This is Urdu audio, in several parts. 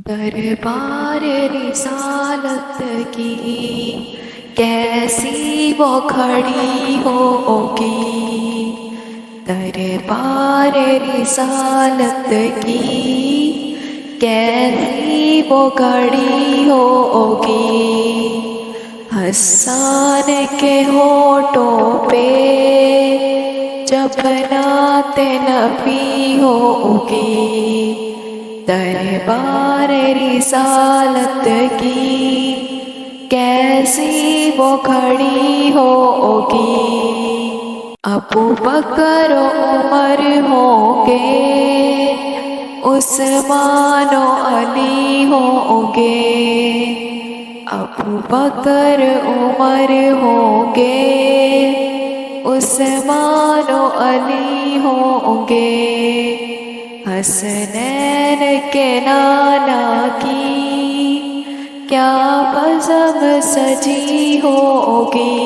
دربار رسالت کی کیسی وہ کھڑی ہوگی، دربار رسالت کی کیسی وہ کھڑی ہوگی، حسان کے ہونٹوں پہ جب نعت نبی ہوگی، دربار رسالت کی کیسی وہ کھڑی ہوگی، ابو بکر و عمر ہوں گے، عثمان و علی ہوں گے، ابو بکر عمر ہوں گے، عثمان و علی ہوں گے، حسنین کے نانا کی کیا بزم سجی ہوگی،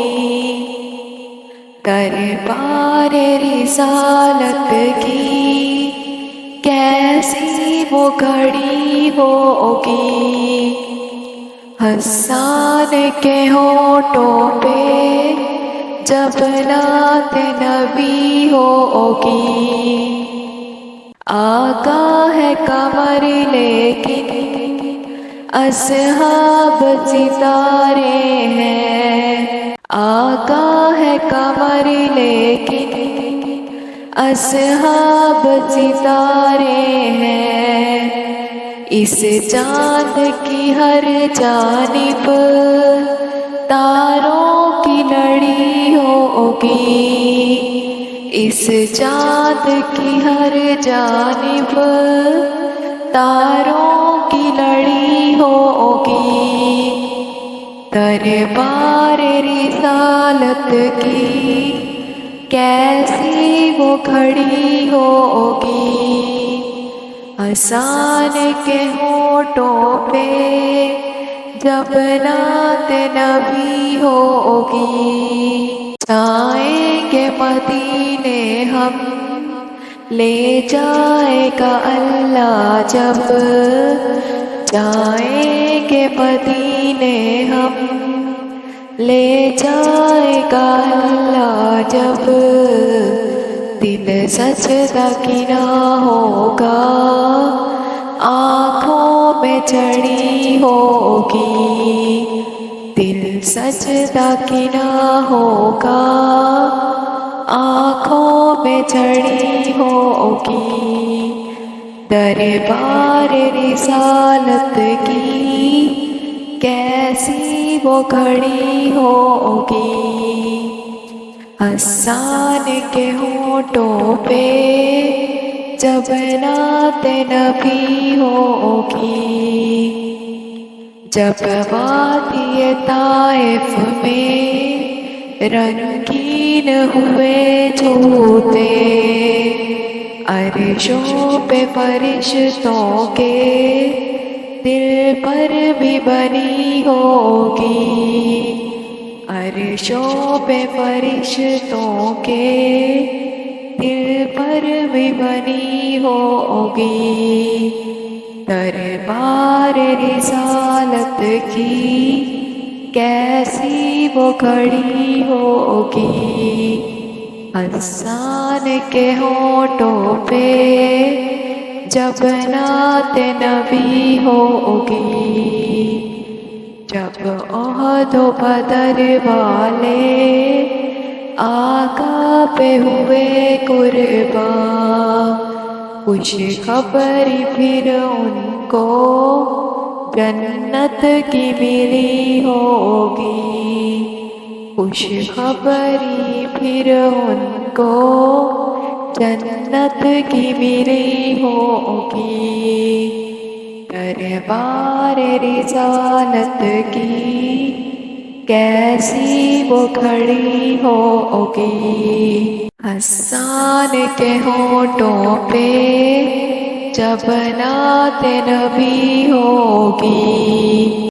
دربار رسالت کی کیسی وہ گھڑی ہوگی، حسان کے ہونٹوں پہ جب نعت نبی ہوگی، آقا ہے قمر لیکن اصحاب ستارے ہیں، آقا ہے قمر لیکن اصحاب ستارے ہیں، اس چاند کی ہر جانب تاروں کی لڑی ہوگی، اس چاند کی ہر جانب تاروں کی لڑی ہوگی، دربار رسالت کی کیسی وہ کھڑی ہوگی، حسان کے ہونٹوں پہ جب نعت نبی ہوگی، جائیں گے مدینے ہم لے جائے گا اللہ جب، جائیں گے مدینے ہم لے جائے گا اللہ جب، دل سجدہ کنا ہوگا آنکھوں میں چڑھی ہوگی، دل سجدہ کنا ہوگا آنکھوں میں چڑھی ہوگی، دربار رسالت کی کیسی وہ کھڑی ہوگی، حسان کے ہونٹوں پہ جب نعت نبی ہوگی، جب وادی طائف میں رنگین ہوئے جھوٹے، عرشوں پہ فرشتوں کے دل پر بھی بنی ہوگی، عرشوں پہ فرشتوں کے دل پر بھی بنی ہوگی، دربار رسالت کی کیسی وہ کھڑی ہوگی، حسان کے ہونٹوں پہ جب نعت نبی ہوگی، جب احد و بدر والے آقا پہ ہوئے قربان، خوش خبری پھر ان کو جنت کی ملی ہوگی، خوش خبری پھر ان کو جنت کی ملی ہوگی، دربار رسالت کی کیسی وہ کھڑی ہوگی، حسان کے ہونٹوں پہ جب نعت نبی ہوگی۔